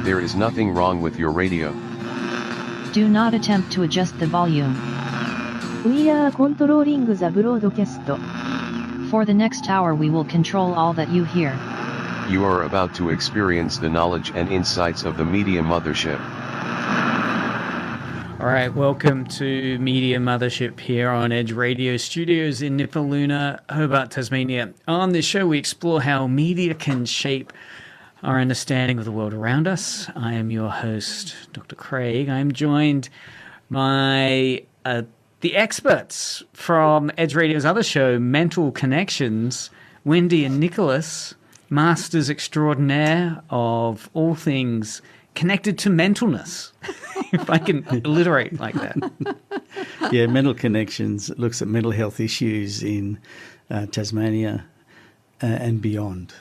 There is nothing wrong with your radio. Do not attempt to adjust the volume. We are controlling the broadcast. For the next hour we will control all that you hear. You are about to experience the knowledge and insights of the Media Mothership. All right, welcome to Media Mothership here on Edge Radio Studios in Nipaluna, Hobart, Tasmania. On this show, we explore how media can shape our understanding of the world around us. I am your host, Dr. Craig. I'm joined by the experts from Edge Radio's other show, Mental Connections, Wendy and Nicholas, masters extraordinaire of all things connected to mentalness, if I can alliterate like that. Yeah, Mental Connections looks at mental health issues in Tasmania and beyond.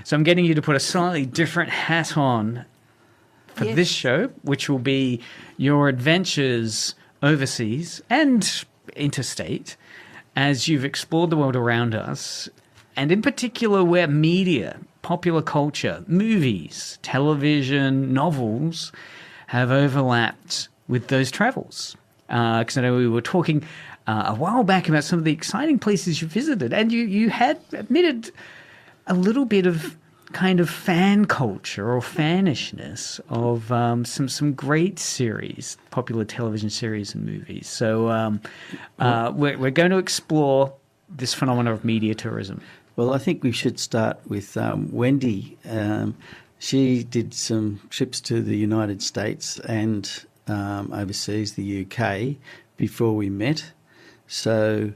So I'm getting you to put a slightly different hat on for this show, which will be your adventures overseas and interstate as you've explored the world around us, and in particular where media, popular culture, movies, television, novels have overlapped with those travels. Because I know we were talking a while back about some of the exciting places you visited, and you had admitted a little bit of kind of fan culture or fanishness of some great series, popular television series and movies. So we're going to explore this phenomenon of media tourism. Well, I think we should start with Wendy. She did some trips to the United States and overseas, the UK, before we met. So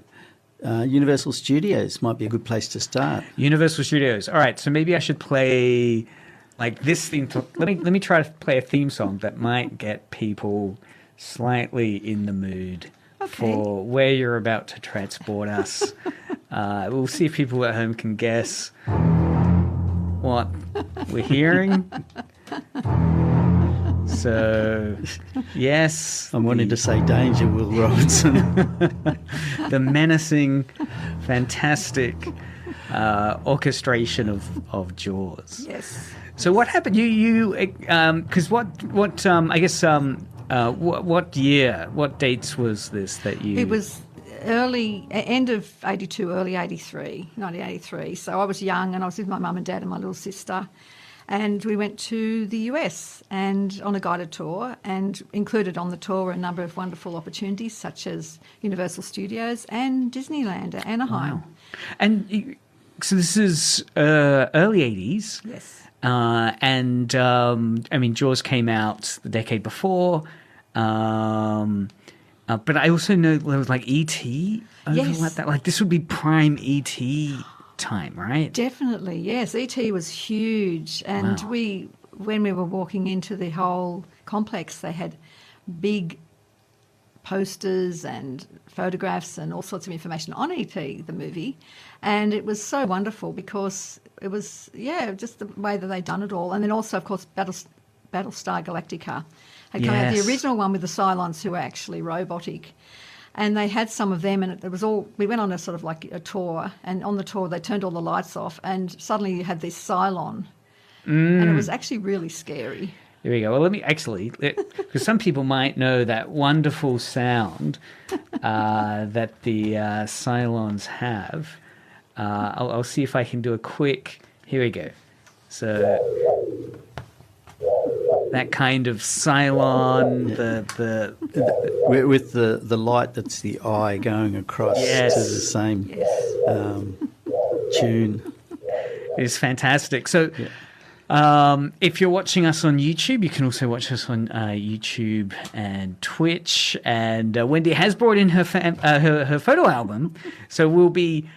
Universal Studios might be a good place to start. Universal Studios. All right, so maybe I should play like this theme. Let me try to play a theme song that might get people slightly in the mood for where you're about to transport us. We'll see if people at home can guess what we're hearing. So, yes. I'm wanting to say danger, Will Robinson. The menacing, fantastic orchestration of Jaws. Yes. So what happened? Because what year, what dates was this that you... It was end of 82, early 1983. So I was young and I was with my mum and dad and my little sister. And we went to the US and on a guided tour, and included on the tour were a number of wonderful opportunities such as Universal Studios and Disneyland at Anaheim. Wow. And so this is early 80s. Yes. Jaws came out the decade before. But I also know there was like E.T. overlap that. Like this would be prime E.T. time, right? Definitely, yes. E.T. was huge. And when we were walking into the whole complex, they had big posters and photographs and all sorts of information on E.T., the movie. And it was so wonderful because it was, just the way that they'd done it all. And then also, of course, Battlestar Galactica had come out, the original one with the Cylons who were actually robotic. And they had some of them, and it was all, we went on a sort of like a tour, and on the tour they turned all the lights off, and suddenly you had this Cylon. And it was actually really scary. Here we go. Well, let me actually, because some people might know that wonderful sound that the Cylons have. I'll see if I can do a quick, here we go. So that kind of Cylon, with the light that's the eye going across to the same tune. It's fantastic. So if you're watching us on YouTube, you can also watch us on YouTube and Twitch. And Wendy has brought in her photo album, so we'll be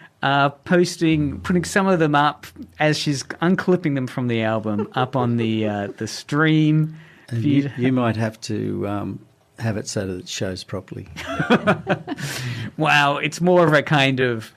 putting some of them up as she's unclipping them from the album up on the stream. And you might have to have it so that it shows properly. Wow, it's more of a kind of,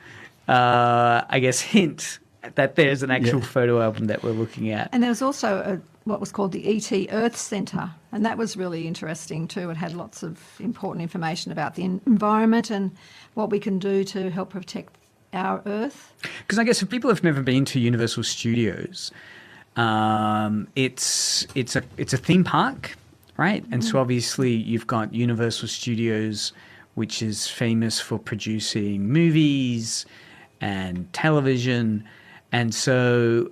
hint that there's an actual photo album that we're looking at. And there was also what was called the ET Earth Centre, and that was really interesting too. It had lots of important information about the environment and what we can do to help protect our Earth. Because I guess if people have never been to Universal Studios, It's a theme park, right? And so obviously you've got Universal Studios, which is famous for producing movies and television. And so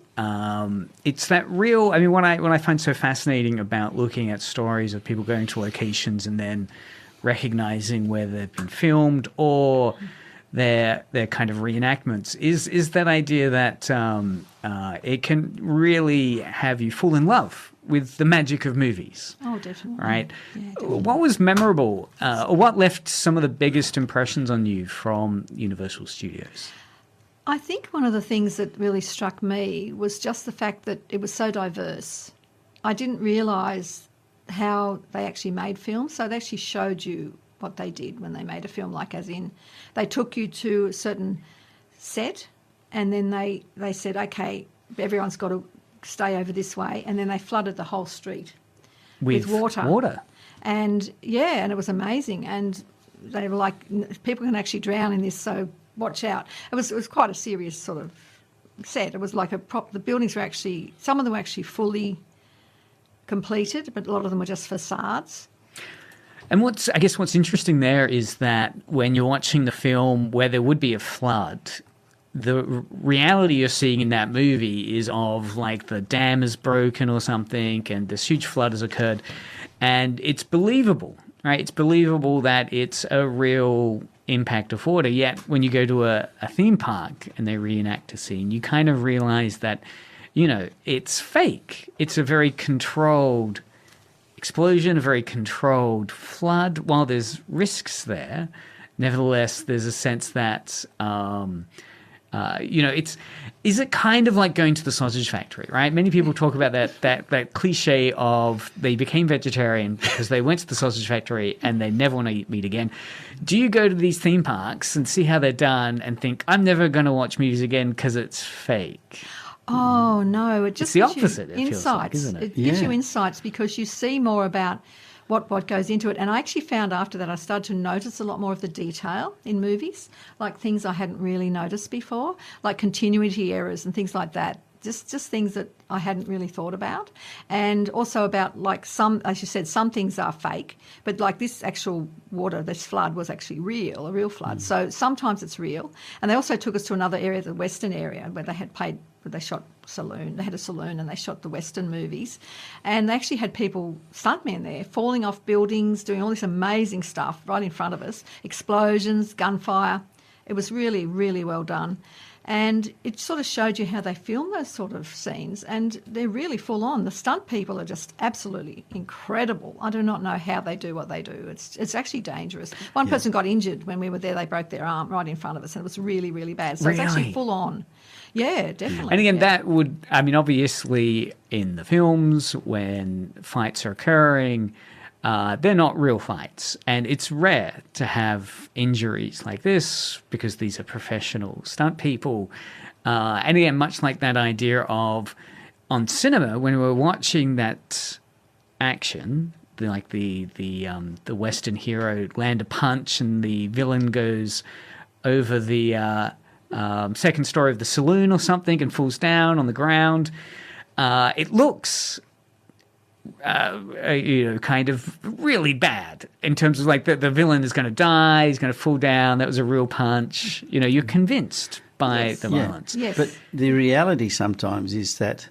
it's that real. I mean, what I find so fascinating about looking at stories of people going to locations and then recognizing where they've been filmed or their kind of reenactments is that idea that it can really have you fall in love with the magic of movies. Oh, definitely. Right? Yeah, definitely. What was memorable, or what left some of the biggest impressions on you from Universal Studios? I think one of the things that really struck me was just the fact that it was so diverse. I didn't realise how they actually made films. So they actually showed you what they did when they made a film, like as in they took you to a certain set and then they said, okay, everyone's got to stay over this way, and then they flooded the whole street with water. And yeah, and it was amazing. And they were like, people can actually drown in this, so watch out. It was quite a serious sort of set. It was like the buildings were actually, some of them were actually fully completed, but a lot of them were just facades. And what's interesting there is that when you're watching the film where there would be a flood, the reality you're seeing in that movie is of like the dam is broken or something and this huge flood has occurred. And it's believable, right? It's believable that it's a real impact of water. Yet when you go to a theme park and they reenact a scene, you kind of realize that, you know, it's fake. It's a very controlled explosion, a very controlled flood. While there's risks there, nevertheless, there's a sense that, is it kind of like going to the sausage factory, right? Many people talk about that cliche of they became vegetarian because they went to the sausage factory and they never want to eat meat again. Do you go to these theme parks and see how they're done and think, I'm never going to watch movies again because it's fake? Oh, no. It just it's the gives opposite, you it feels like, isn't it? It gives you insights because you see more about what goes into it. And I actually found after that I started to notice a lot more of the detail in movies, like things I hadn't really noticed before, like continuity errors and things like that. Just things that I hadn't really thought about. And also about, like, some, as you said, some things are fake, but like this actual water, this flood was actually real, a real flood. So sometimes it's real. And they also took us to another area, the Western area, where they shot saloon. They had a saloon and they shot the Western movies. And they actually had people, stuntmen there, falling off buildings, doing all this amazing stuff right in front of us, explosions, gunfire. It was really, really well done. And it sort of showed you how they film those sort of scenes, and they're really full on. The stunt people are just absolutely incredible. I do not know how they do what they do. It's actually dangerous. One person got injured when we were there. They broke their arm right in front of us, and it was really, really bad. So It's actually full on. Yeah, definitely. And again, that would, I mean, obviously in the films when fights are occurring, they're not real fights. And it's rare to have injuries like this because these are professional stunt people. And again, much like that idea of on cinema, when we're watching that action, the Western hero land a punch and the villain goes over the second story of the saloon or something and falls down on the ground, it looks kind of really bad in terms of like the villain is going to die, he's going to fall down, that was a real punch. You know, you're convinced by the violence. Yes. But the reality sometimes is that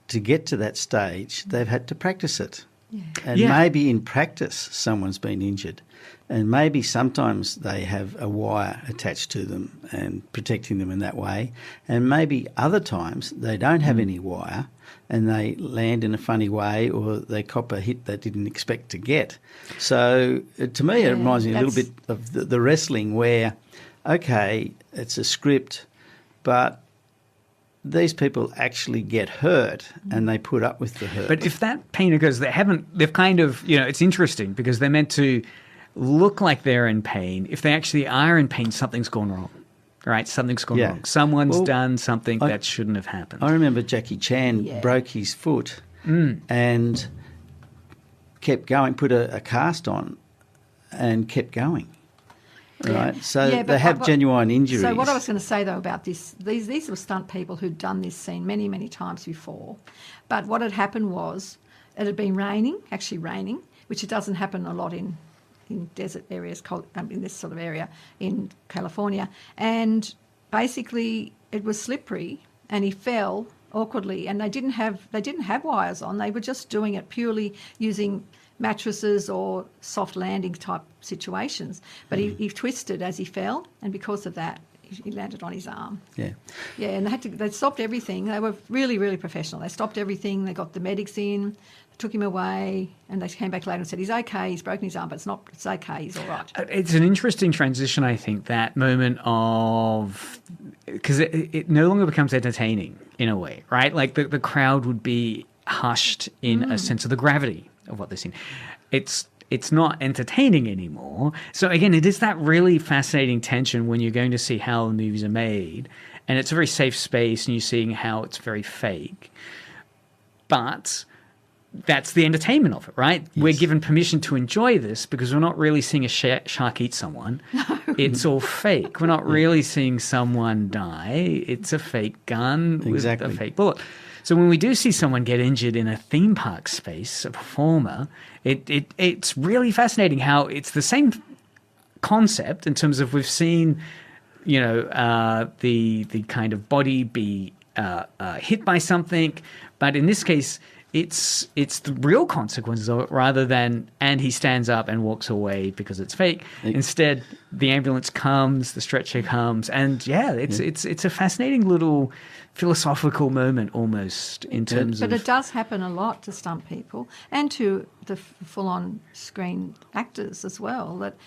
to get to that stage, they've had to practice it. Yeah. And maybe in practice someone's been injured. And maybe sometimes they have a wire attached to them and protecting them in that way. And maybe other times they don't have any wire and they land in a funny way or they cop a hit they didn't expect to get. So to me it reminds me a little bit of the wrestling where, okay, it's a script, but these people actually get hurt and they put up with the hurt. But if that pain occurs, they've kind of, it's interesting because they're meant to look like they're in pain. If they actually are in pain, something's gone wrong, right? Something's gone wrong. Someone's done something that shouldn't have happened. I remember Jackie Chan broke his foot and kept going, put a cast on and kept going. right? So Yeah, but they have genuine injuries. So what I was going to say, though, about this, these were stunt people who'd done this scene many, many times before. But what had happened was it had been raining, which it doesn't happen a lot in desert areas, in this sort of area in California. And basically it was slippery and he fell awkwardly, and they didn't have wires on. They were just doing it purely using mattresses or soft landing type situations. But he twisted as he fell, and because of that, he landed on his arm. Yeah. Yeah, and they stopped everything. They were really, really professional. They stopped everything. They got the medics in, took him away, and they came back later and said, he's okay, he's broken his arm, but it's okay, he's all right. It's an interesting transition, I think, that moment of... Because it no longer becomes entertaining in a way, right? Like the crowd would be hushed in a sense of the gravity of what they're seeing. It's not entertaining anymore. So again, it is that really fascinating tension when you're going to see how the movies are made, and it's a very safe space, and you're seeing how it's very fake. But that's the entertainment of it, right? Yes. We're given permission to enjoy this because we're not really seeing a shark eat someone. No. It's all fake. We're not really seeing someone die. It's a fake gun with a fake bullet. So when we do see someone get injured in a theme park space, a performer, it's really fascinating how it's the same concept in terms of we've seen, the kind of body be hit by something, but in this case, it's the real consequences of it rather than, and he stands up and walks away because it's fake. Instead, the ambulance comes, the stretcher comes, and it's a fascinating little philosophical moment almost in terms of... But it does happen a lot to stunt people and to the full-on screen actors as well, that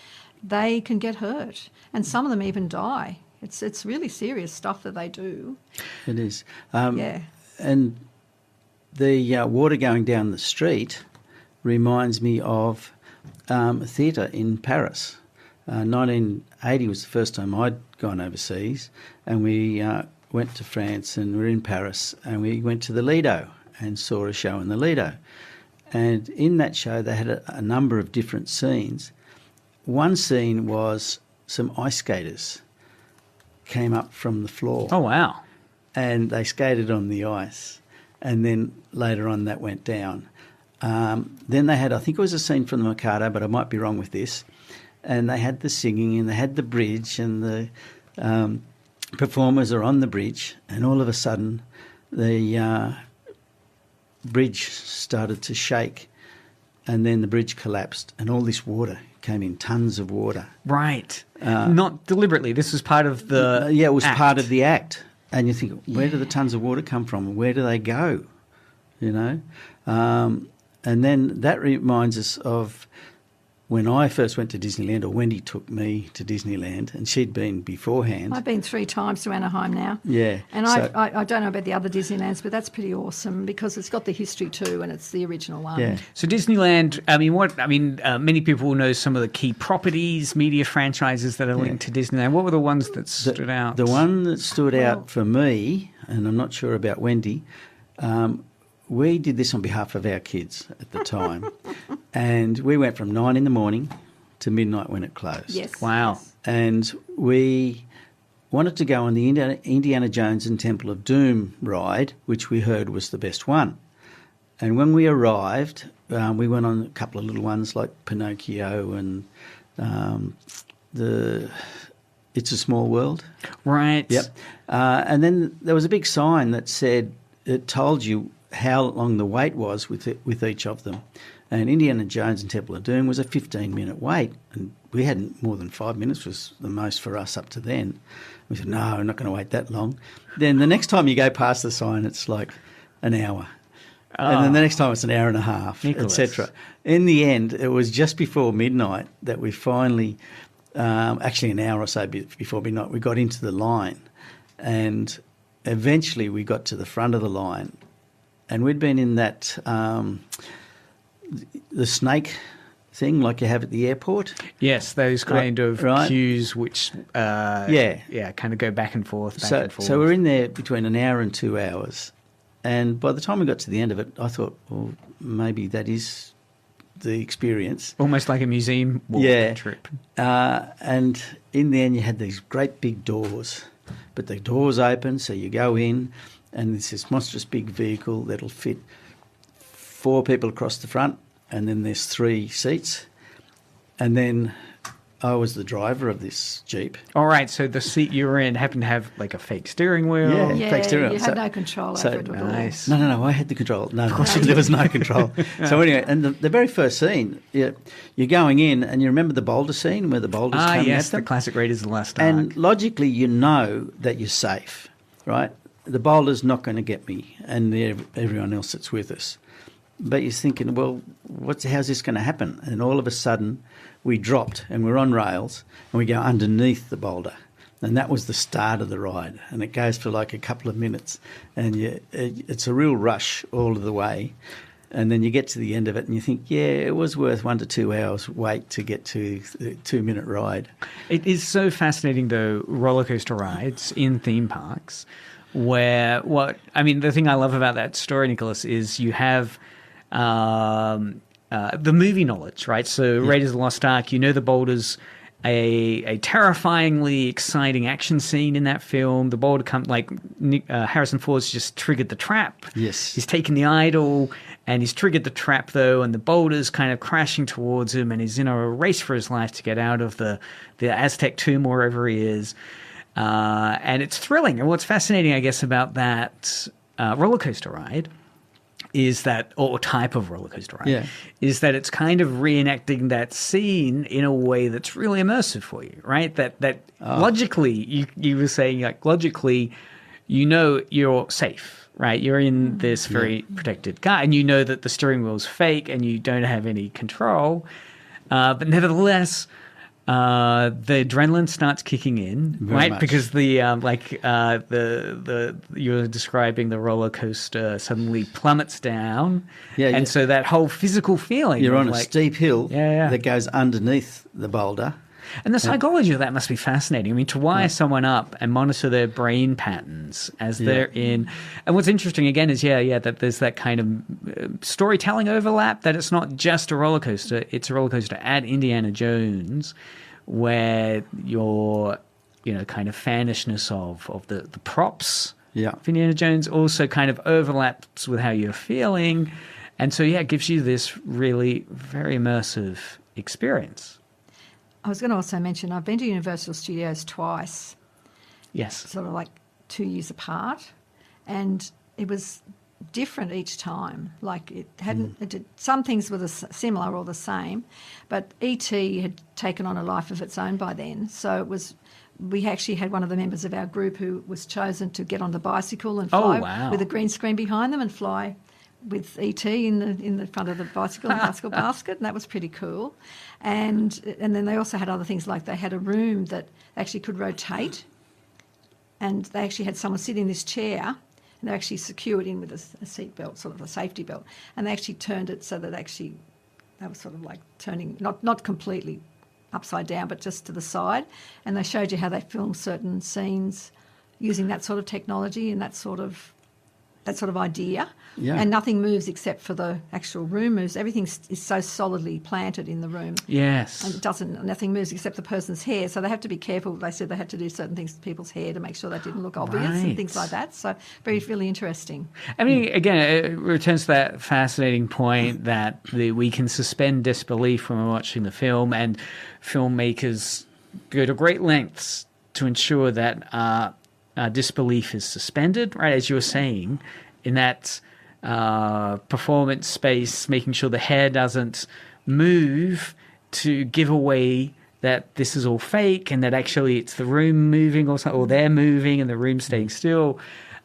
they can get hurt and some of them even die. It's really serious stuff that they do. It is. And the water going down the street reminds me of a theatre in Paris. 1980 was the first time I'd gone overseas, and we went to France and we were in Paris, and we went to the Lido and saw a show in the Lido. And in that show they had a number of different scenes. One scene was some ice skaters came up from the floor. Oh, wow. And they skated on the ice. And then later on that went down. Then they had, I think it was a scene from the Mikado, but I might be wrong with this, and they had the singing and they had the bridge, and the performers are on the bridge, and all of a sudden the bridge started to shake, and then the bridge collapsed and all this water came in, tons of water. Right. Not deliberately. This was part of the it was act. part of the act. And you think, where do the tons of water come from? Where do they go? And then that reminds us of when I first went to Disneyland, or Wendy took me to Disneyland, and she'd been beforehand. I've been 3 times to Anaheim now. Yeah. And I don't know about the other Disneylands, but that's pretty awesome because it's got the history too, and it's the original one. Yeah. So Disneyland, many people know some of the key properties, media franchises that are linked to Disneyland. What were the ones that stood out? The one that stood out for me, and I'm not sure about Wendy, we did this on behalf of our kids at the time, and we went from 9 in the morning to midnight when it closed. Yes. Wow. Yes. And we wanted to go on the Indiana Jones and Temple of Doom ride, which we heard was the best one. And when we arrived, we went on a couple of little ones like Pinocchio and It's a Small World. Right. Yep. And then there was a big sign that said, it told you how long the wait was with each of them. And Indiana Jones and Temple of Doom was a 15-minute wait, and we hadn't more than 5 minutes was the most for us up to then. We said, no, we're not going to wait that long. Then the next time you go past the sign, it's like an hour. And then the next time it's an hour and a half, etc. In the end, it was just before midnight that we finally, actually an hour or so before midnight, we got into the line. And eventually we got to the front of the line. And we'd been in that, the snake thing like you have at the airport. Yes, those kind of queues which, kind of go back and forth. So we're in there between an hour and 2 hours. And by the time we got to the end of it, I thought, well, maybe that is the experience. Almost like a museum walk trip. And in the end, you had these great big doors, but the doors open, so you go in, and it's this monstrous big vehicle that'll fit 4 people across the front, and then there's 3 seats, and then I was the driver of this Jeep. All right, so the seat you were in happened to have like a fake steering wheel. Yeah, fake steering wheel. You had no control over it at all. Nice. No, I had the control. No, there was no control. So anyway, and the very first scene, you're going in, and you remember the boulder scene where the boulders come yes, at them? the classic Raiders of the Lost Ark. And logically, you know that you're safe, right? The boulder's not going to get me and everyone else that's with us. But you're thinking, well, how's this going to happen? And all of a sudden, we dropped and we're on rails and we go underneath the boulder. And that was the start of the ride. And it goes for like a couple of minutes. And it's a real rush all of the way. And then you get to the end of it and you think, yeah, it was worth 1 to 2 hours wait to get to the 2-minute ride. It is so fascinating, though, roller coaster rides in theme parks, where the thing I love about that story, Nicholas, is you have the movie knowledge, right? So Raiders of the Lost Ark, you know the boulders, a terrifyingly exciting action scene in that film. The boulder Harrison Ford's just triggered the trap. Yes. He's taken the idol and he's triggered the trap, though, and the boulder's kind of crashing towards him, and he's in a race for his life to get out of the Aztec tomb, wherever he is. And it's thrilling. And what's fascinating, I guess, about that roller coaster ride is that, or type of roller coaster ride, is that it's kind of reenacting that scene in a way that's really immersive for you, right? That logically, you were saying, like, logically, you know you're safe, right? You're in this very protected car, and you know that the steering wheel's fake and you don't have any control. But nevertheless, the adrenaline starts kicking in, right? Much. Because you're describing the roller coaster suddenly plummets down, so that whole physical feeling. You're on a steep hill that goes underneath the boulder. And the psychology of that must be fascinating. I mean, to wire someone up and monitor their brain patterns as they're in. And what's interesting, again, is, that there's that kind of storytelling overlap, that it's not just a roller coaster, it's a roller coaster at Indiana Jones, where your, kind of fanishness of the props of Indiana Jones also kind of overlaps with how you're feeling. And so, it gives you this really very immersive experience. I was going to also mention I've been to Universal Studios twice. Yes. Sort of like 2 years apart. And it was different each time. Like it hadn't, some things were similar or the same, but E.T. had taken on a life of its own by then. So we actually had one of the members of our group who was chosen to get on the bicycle and fly with a green screen behind them and fly with E.T. in the front of the bicycle basket, and that was pretty cool. And then they also had other things, like they had a room that actually could rotate, and they actually had someone sit in this chair, and they actually secured in with a seat belt, sort of a safety belt, and they actually turned it so that they were sort of like turning, not completely upside down, but just to the side, and they showed you how they filmed certain scenes using that sort of technology and that sort of idea. And nothing moves except for the actual room moves. Everything is so solidly planted in the room. Yes. And nothing moves except the person's hair. So they have to be careful. They said they had to do certain things to people's hair to make sure that didn't look obvious and things like that. So really interesting. I mean, again, it returns to that fascinating point that we can suspend disbelief when we're watching the film, and filmmakers go to great lengths to ensure that our disbelief is suspended, right, as you were saying, in that performance space, making sure the hair doesn't move to give away that this is all fake and that actually it's the room moving or they're moving and the room staying still.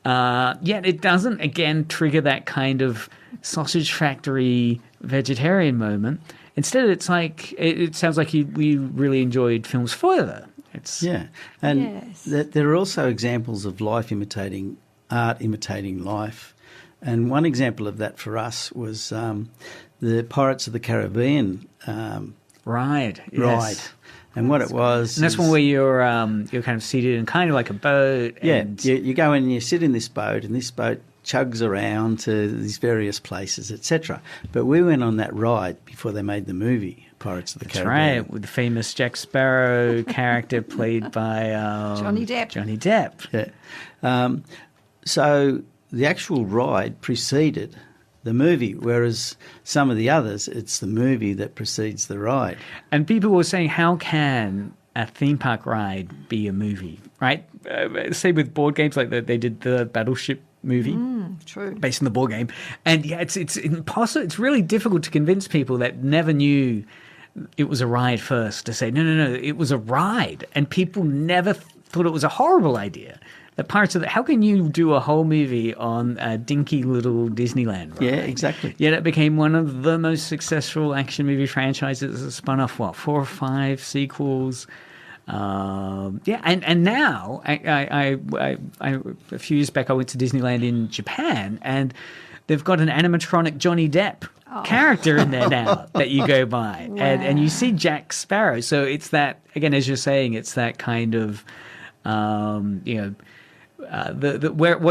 Yet it doesn't, again, trigger that kind of sausage factory vegetarian moment. Instead, it's like it sounds like you really enjoyed films further. There are also examples of art imitating life. And one example of that for us was the Pirates of the Caribbean ride. And what it was... And that's one where you're kind of seated in kind of like a boat. You go in and you sit in this boat, and this boat chugs around to these various places, etc. But we went on that ride before they made the movie Pirates of the That's Caribbean. right, with the famous Jack Sparrow character played by Johnny Depp. Johnny Depp. Yeah. So the actual ride preceded the movie, whereas some of the others, it's the movie that precedes the ride. And people were saying, how can a theme park ride be a movie, right? Say with board games, like they did the Battleship movie. True. Based on the board game. And yeah, it's impossible. It's really difficult to convince people that never knew it was a ride first to say, no, it was a ride. And people never thought it was a horrible idea. The Pirates of the... How can you do a whole movie on a dinky little Disneyland ride? Yeah, exactly. Yet it became one of the most successful action movie franchises. It spun off, 4 or 5 sequels. And now I a few years back I went to Disneyland in Japan, and they've got an animatronic Johnny Depp character in there now that you go by, and you see Jack Sparrow. So it's that, again, as you're saying, it's that kind of what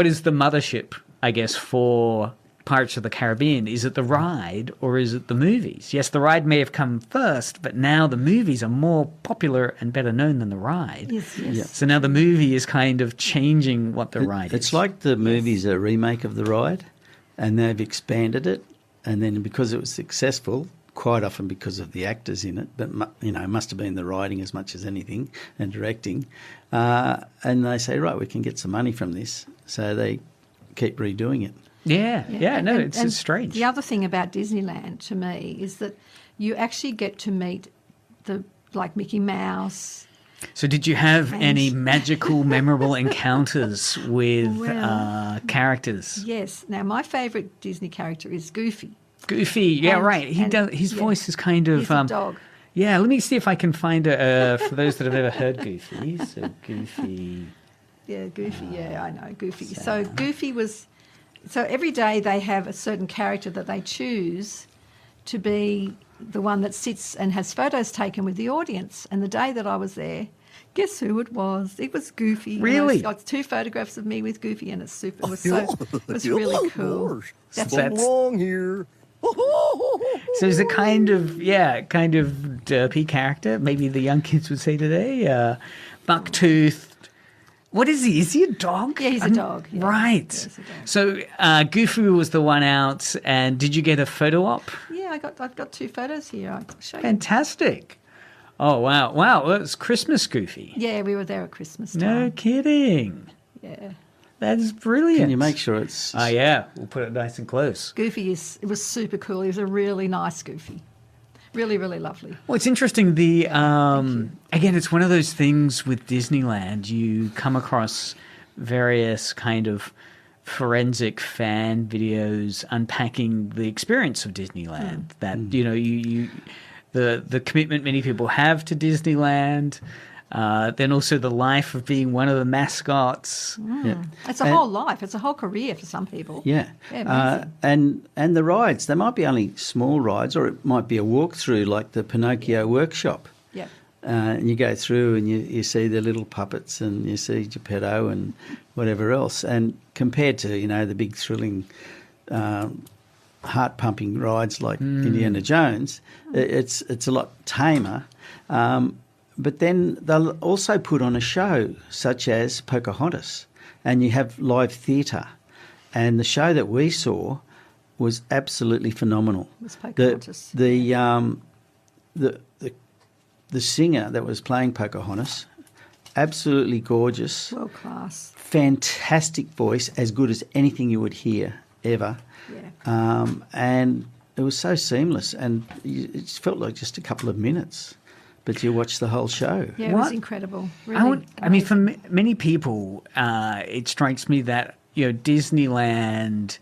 is the mothership, I guess, for Pirates of the Caribbean? Is it the ride or is it the movies? Yes, the ride may have come first, but now the movies are more popular and better known than the ride. Yes. Yeah. So now the movie is kind of changing what the ride is. It's like the movie's a remake of the ride, and they've expanded it, and then because it was successful, quite often because of the actors in it, but it must have been the writing as much as anything and directing, and they say, right, we can get some money from this, so they keep redoing it. Yeah. No, And it's strange. The other thing about Disneyland to me is that you actually get to meet like Mickey Mouse. So did you have any magical, memorable encounters with characters? Yes. Now, my favourite Disney character is Goofy. Goofy, yeah, And- right. He and- does. His yeah. voice is kind of He's a dog. Yeah, let me see if I can find it for those that have ever heard Goofy. So Goofy. Yeah, Goofy. Yeah, I know, Goofy. So Goofy was... So every day they have a certain character that they choose to be the one that sits and has photos taken with the audience. And the day that I was there, guess who it was? It was Goofy. Really? And it's 2 photographs of me with Goofy, and it's super. It was really cool. That's wrong here. So he's a kind of derpy character. Maybe the young kids would say today, buck-toothed. What is he? Is he a dog? Yeah, he's a dog. Yeah. Right. Yeah, he's a dog. So Goofy was the one out, and did you get a photo op? Yeah, I've got 2 photos here. I'll show you. Fantastic. Oh, wow. Well, it's Christmas Goofy. Yeah, we were there at Christmas time. No kidding. Yeah. That is brilliant. Can you make sure it's... Oh, yeah. We'll put it nice and close. Goofy it was super cool. He was a really nice Goofy. Really, really lovely. Well, it's interesting. Again, it's one of those things with Disneyland. You come across various kind of forensic fan videos unpacking the experience of Disneyland. That the commitment many people have to Disneyland. Then also the life of being one of the mascots. Yeah. It's a whole life. It's a whole career for some people. Yeah, amazing. and the rides, they might be only small rides, or it might be a walkthrough like the Pinocchio workshop. Yeah. And you go through and you see the little puppets and you see Geppetto and whatever else. And compared to, the big thrilling, heart-pumping rides like Indiana Jones, it's a lot tamer. But then they'll also put on a show such as Pocahontas, and you have live theatre. And the show that we saw was absolutely phenomenal. It was Pocahontas. The singer that was playing Pocahontas, absolutely gorgeous, World class. fantastic voice, as good as anything you would hear ever. Yeah. And it was so seamless, and it felt like just a couple of minutes. But you watched the whole show. Yeah, it was incredible. Really I mean, for many people, it strikes me that Disneyland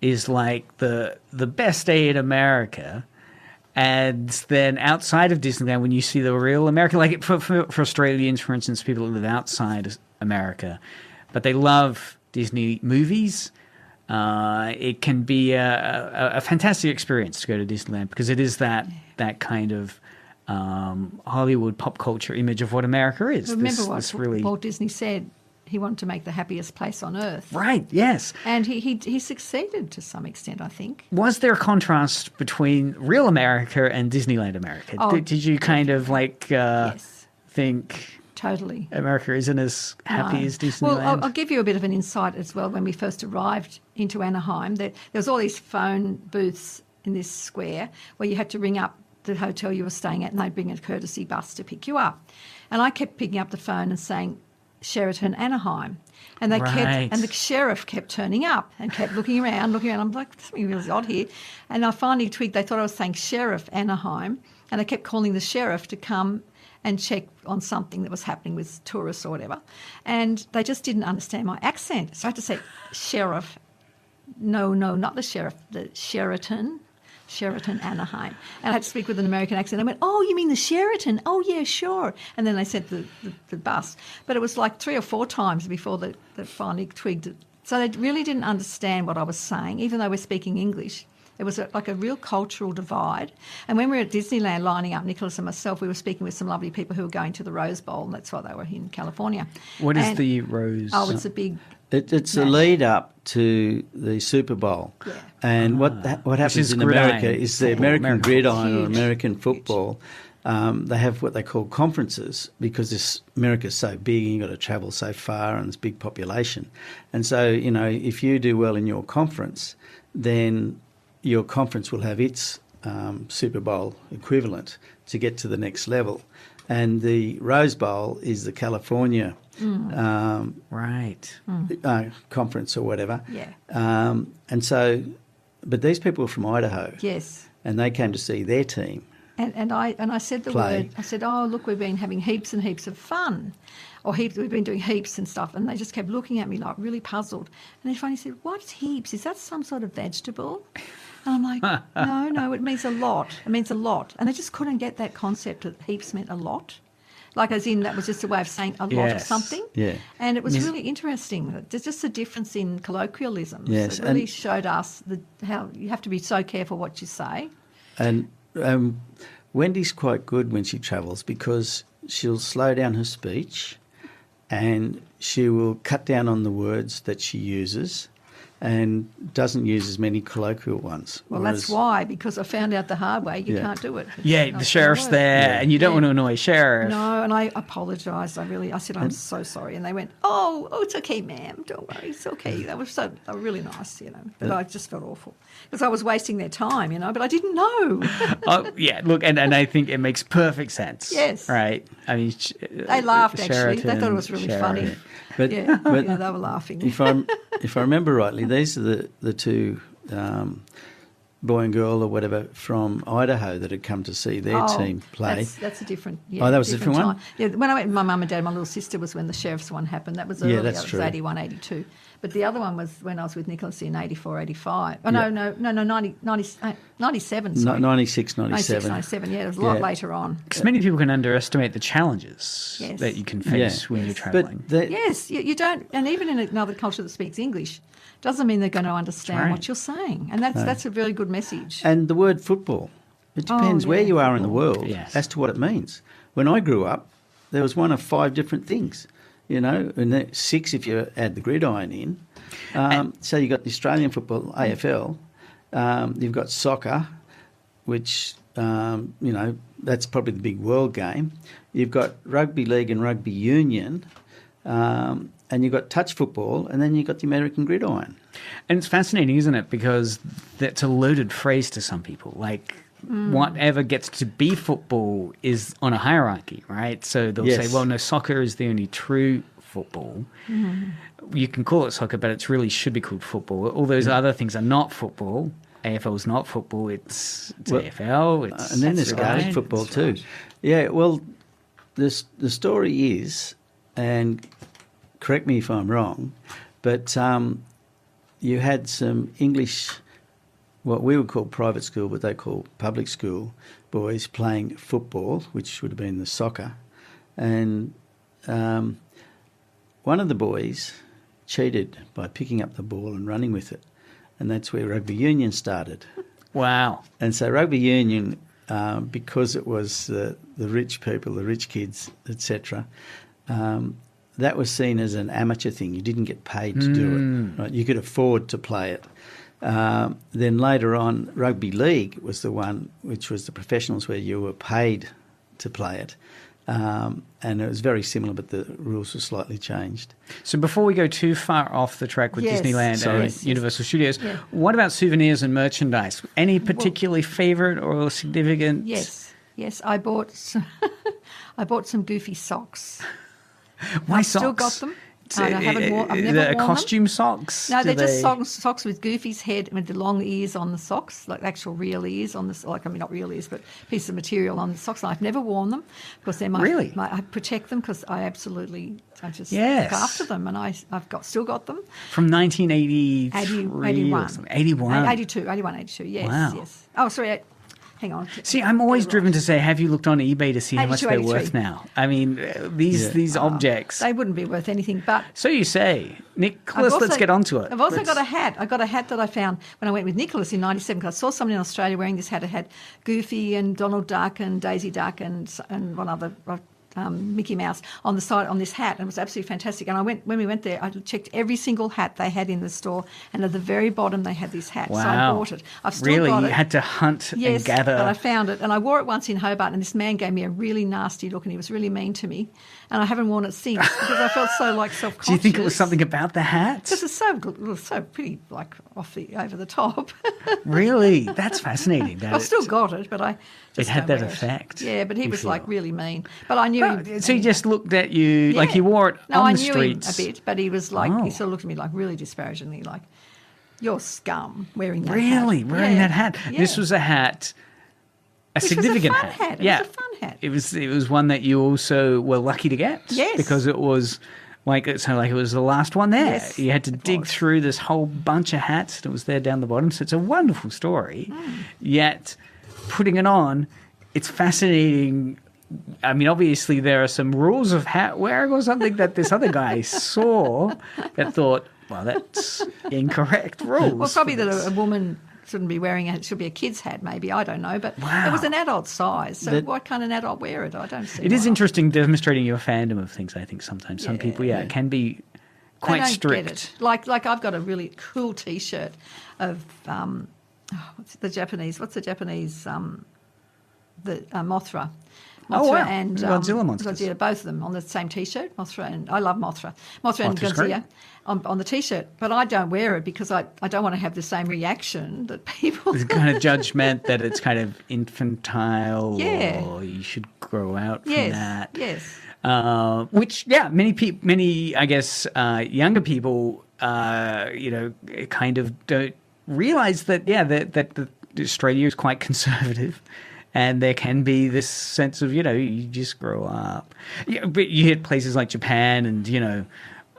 is like the best day in America, and then outside of Disneyland, when you see the real America, like for Australians, for instance, people who live outside America, but they love Disney movies. It can be a fantastic experience to go to Disneyland because it is that kind of Hollywood pop culture image of what America is. Remember what Walt Disney said, he wanted to make the happiest place on earth. Right, yes. And he succeeded to some extent, I think. Was there a contrast between real America and Disneyland America? Oh, did you kind of like Yes, think totally. America isn't as happy No. as Disneyland? Well, I'll give you a bit of an insight as well. When we first arrived into Anaheim, there was all these phone booths in this square where you had to ring up the hotel you were staying at and they'd bring a courtesy bus to pick you up. And I kept picking up the phone and saying, Sheraton Anaheim. And they Right. kept, and the sheriff kept turning up and kept looking around. I'm like, there's something really odd here. And I finally twigged, they thought I was saying Sheriff Anaheim. And they kept calling the sheriff to come and check on something that was happening with tourists or whatever. And they just didn't understand my accent. So I had to say, Sheriff. No, not the sheriff, the Sheraton Anaheim. And I had to speak with an American accent. I went, oh, you mean the Sheraton? Oh, yeah, sure. And then they said the bus. But it was like 3 or 4 times before they finally twigged it. So they really didn't understand what I was saying, even though we're speaking English. It was like a real cultural divide. And when we were at Disneyland lining up, Nicholas and myself, we were speaking with some lovely people who were going to the Rose Bowl, and that's why they were in California. What is the Rose? Oh, it's a big... It's a lead up to the Super Bowl. Yeah. And what happens is in gridiron America is the football, American American gridiron or Huge. American football. They have what they call conferences because America's so big and you've got to travel so far and there's a big population. And so, if you do well in your conference, then your conference will have its Super Bowl equivalent to get to the next level. And the Rose Bowl is the California Right. conference or whatever. Yeah. And so, but these people are from Idaho. Yes. And they came to see their team. And I said the Play. word. I said, "Oh, look, we've been having heaps and heaps of fun, we've been doing heaps and stuff." And they just kept looking at me like really puzzled. And they finally said, "What's heaps? Is that some sort of vegetable?" And I'm like, "No, it means a lot. It means a lot." And they just couldn't get that concept that heaps meant a lot, like as in that was just a way of saying a lot of Yes. something. Yeah. And it was really interesting. There's just a difference in colloquialisms. Yes, It really and- showed us how you have to be so careful what you say. And Wendy's quite good when she travels because she'll slow down her speech and she will cut down on the words that she uses and doesn't use as many colloquial ones. Well, Whereas- that's why, because I found out the hard way, you Yeah. can't do it. It's Yeah, not the sheriff's gonna work. there, Yeah. and you don't Yeah. want to annoy sheriff. No, and I apologised. I said, I'm so sorry. And they went, oh, it's okay, ma'am. Don't worry, it's okay. They were really nice, But I just felt awful because I was wasting their time, but I didn't know. Oh, yeah, look, and I think it makes perfect sense. Yes. Right? I mean, They laughed, actually. They thought it Sheraton, was really Sheriff. funny. But, Yeah, but yeah, they were laughing. if I remember rightly, these are the two boy and girl or whatever from Idaho that had come to see their team play. That's a different. Oh, that was a different one? time. Yeah, when I went with my mum and dad, my little sister was when the sheriff's one happened. That was Yeah, earlier. that's It was true. 81, 82. But the other one was when I was with Nicholas in 84, 85. Oh, Yeah. no, 97, sorry. 96, 96, 97. 97, yeah, it was a lot Yeah. later on. Because many people can underestimate the challenges Yes. that you can face Yeah. when you're traveling. But the, Yes, you don't, and even in another culture that speaks English, doesn't mean they're going to understand right. what you're saying. And that's a really good message. And the word football, it depends where yeah, you are in the football. world Yes. as to what it means. When I grew up, there was one of 5 different things, and then 6 if you add the gridiron in. So you've got the Australian football, AFL. You've got soccer, which, that's probably the big world game. You've got rugby league and rugby union. And you've got touch football, and then you've got the American gridiron. And it's fascinating, isn't it? Because that's a loaded phrase to some people. Like, whatever gets to be football is on a hierarchy, right? So they'll Yes. say, well, no, soccer is the only true football. You can call it soccer, but it really should be called football. All those other things are not football. AFL is not football. It's Well, AFL. It's And then there's that's Gaelic right, football that's too. right. Yeah, well, the story is, and correct me if I'm wrong, but you had some English, what we would call private school, but they call public school boys playing football, which would have been the soccer. And one of the boys cheated by picking up the ball and running with it. And that's where rugby union started. Wow. And so rugby union, because it was the rich people, the rich kids, etc., that was seen as an amateur thing. You didn't get paid to do it. Right? You could afford to play it. Then later on, rugby league was the one which was the professionals where you were paid to play it. And it was very similar, but the rules were slightly changed. So before we go too far off the track with Yes. Disneyland Sorry. and Universal Studios, Yeah. what about souvenirs and merchandise? Any particularly favourite or significant? Yes. I bought some Goofy socks. Why I've socks? still got them. And I haven't worn. I've never the worn them. costume socks? No, Do they're just they- socks with Goofy's head with the long ears on the socks, like actual real ears on the not real ears, but pieces of material on the socks. And I've never worn them because they're Really? I protect them because I just Yes. look after them, and I've still got them. From 1983 81. or something. 81. 82, yes, Wow. yes. Oh, sorry, hang on. See, I'm always Get it driven right. to say, have you looked on eBay to see how much 82, they're 83. worth now? I mean, these objects. They wouldn't be worth anything, but So you say. Nicholas, I've let's also- get onto it. I've also Let's- got a hat. I got a hat that I found when I went with Nicholas in '97 because I saw someone in Australia wearing this hat. It had Goofy and Donald Duck and Daisy Duck and one other. Mickey Mouse on the side on this hat, and it was absolutely fantastic. And when we went there, I checked every single hat they had in the store, and at the very bottom they had this hat. Wow. So I bought it. I've still really? got You it. had to hunt Yes, and gather. but I found it, and I wore it once in Hobart, and this man gave me a really nasty look, and he was really mean to me, and I haven't worn it since because I felt so self-conscious. Do you think it was something about the hat? Because it's so pretty, over the top. Really? That's fascinating. that I've still it- got it, but I just It had don't that wear effect, Yeah, but he you was feel. really mean. But I knew Oh, him. so he just looked at you like Yeah. he wore it No, on I the knew streets. him a bit, but he was like, Oh. he sort of looked at me like really disparagingly, like, "You're scum wearing that hat." Really? Wearing Yeah. that hat? Yeah. This was a hat, a Which was a significant fun hat. It Yeah. was a fun hat. It was one that you also were lucky to get. Yes. Because it was like it was the last one there. Yes, You had to it dig was. through this whole bunch of hats that was there down the bottom. So it's a wonderful story. Mm. Yet putting it on, it's fascinating. I mean, obviously there are some rules of hat wearing or something that this other guy saw that thought, well, that's incorrect rules. Well, probably for that this. a woman shouldn't be wearing it. Should be a kid's hat, maybe. I don't know, but Wow. it was an adult size. So That- why can't an adult wear it? I don't see. It is why. interesting demonstrating your fandom of things, I think, sometimes. Some Yeah. people, it can be They quite don't strict. Get it. Like I've got a really cool T-shirt of what's the Japanese Mothra. Oh, wow. and The Godzilla monsters. Godzilla, both of them on the same T-shirt. Mothra and I love Mothra. Mothra and Mothra's great. Godzilla on the T-shirt, but I don't wear it because I don't want to have the same reaction that people. There's kind of judgment that it's kind of infantile Yeah. or you should grow out from yes, that. yes. Which, many, I guess, younger people, kind of don't realize that, that Australia is quite conservative. And there can be this sense of, you just grow up. Yeah, but you hit places like Japan and,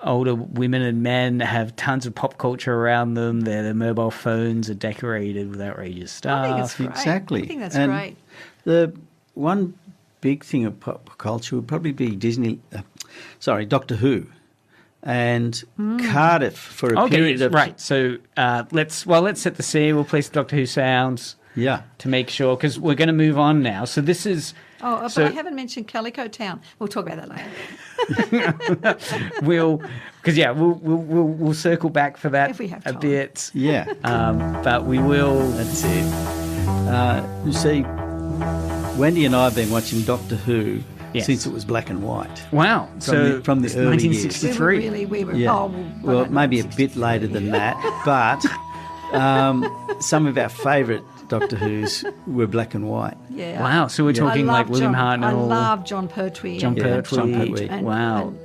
older women and men have tons of pop culture around them. Their mobile phones are decorated with outrageous stuff. I think it's great. Exactly. I think that's And great. The one big thing of pop culture would probably be Doctor Who, and Cardiff for a Okay, period of right. So let's set the scene. We'll place the Doctor Who sounds Yeah, to make sure, because we're going to move on now. So this is Oh, so but I haven't mentioned Calico Town. We'll talk about that later. we'll circle back for that If we have a time. bit. yeah. But we will. That's it. You see, Wendy and I have been watching Doctor Who Yes. since it was black and white. Wow. So from the it's early years. 1963. We were Yeah. well, Well, maybe a bit later than that, but some of our favourite Doctor Whos were black and white. Yeah. Wow. So we're talking I like love William John, I Hartnell. love John Pertwee. John and- Pertwee. John Pertwee. and- Wow. and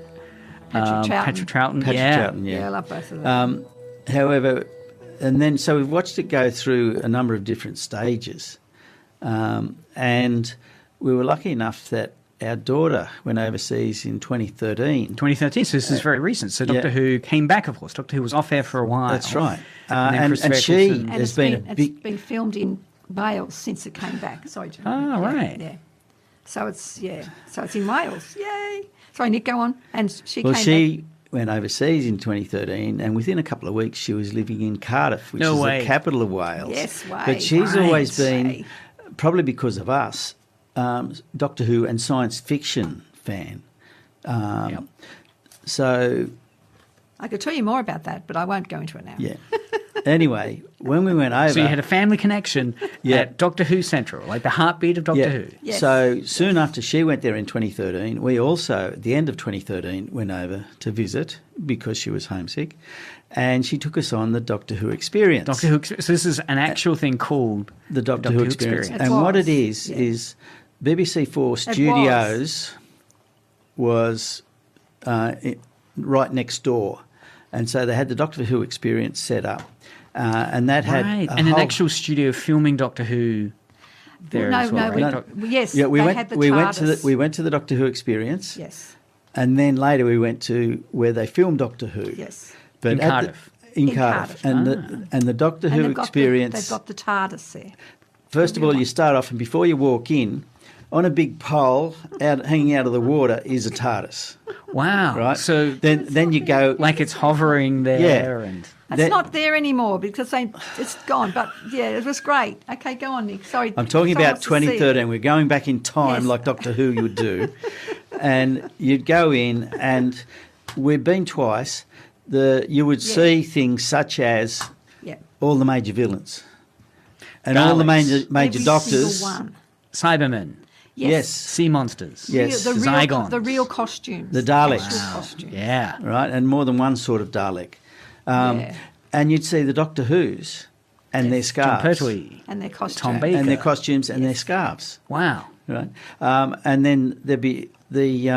Patrick Troughton. Patrick Troughton. Patrick yeah. Troughton, Yeah, yeah. I love both of them. However, and then so we've watched it go through a number of different stages, and we were lucky enough that our daughter went overseas in 2013. 2013. So this is very recent. So Doctor yeah. Who came back, of course. Doctor Who was off air for a while. That's right, And then and Chris she Eccleston- and has it's been a it's big. been filmed in Wales since it came back. Sorry, John. Oh, right. Yeah. So it's in Wales. Yay. Sorry, Nick, go on. And she Well, came she went overseas in 2013, and within a couple of weeks, she was living in Cardiff, which No is way. the capital of Wales. Yes, way. But she's Right. always been, Way. probably because of us, Doctor Who and science fiction fan. Yep. So, I could tell you more about that, but I won't go into it now. yeah. Anyway, when we went over... So you had a family connection at Doctor Who Central, like the heartbeat of Doctor Who. Yes. So soon after she went there in 2013, we also, at the end of 2013, went over to visit because she was homesick, and she took us on the Doctor Who experience. Doctor Who. So this is an actual thing called The Doctor Who experience. It And what was, it is BBC4 Studios was right next door. And so they had the Doctor Who experience set up. And that had and an actual studio filming Doctor Who there as well. Right? Yes, yeah, they had the TARDIS. we went to the Doctor Who experience. Yes, And then later we went to where they filmed Doctor Who. yes. But In Cardiff. In Cardiff. And the Doctor And Who they've got experience. they've got the TARDIS there. First of all, you start off, and before you walk in, on a big pole hanging out of the water is a TARDIS. Wow. Right. So then you go like it's hovering there, and It's not there anymore because it's gone. But yeah, it was great. Okay, go on, Nick. Sorry. I'm talking someone about wants to see it. 2013. We're going back in time Yes. like Doctor Who would do. And you'd go in, and we've been twice. You would see things such as Yeah. all the major villains and all the major Every doctors. single one. Cybermen, Yes. sea monsters, Yes. The Zygons, the real costumes. The Daleks. Actual costumes. yeah. Right, and more than one sort of Dalek. Yeah. And you'd see the Doctor Who's and their John scarves. Pertwee, And their costumes. Tom Baker. And their costumes and their scarves. Wow. Right. And then there'd be the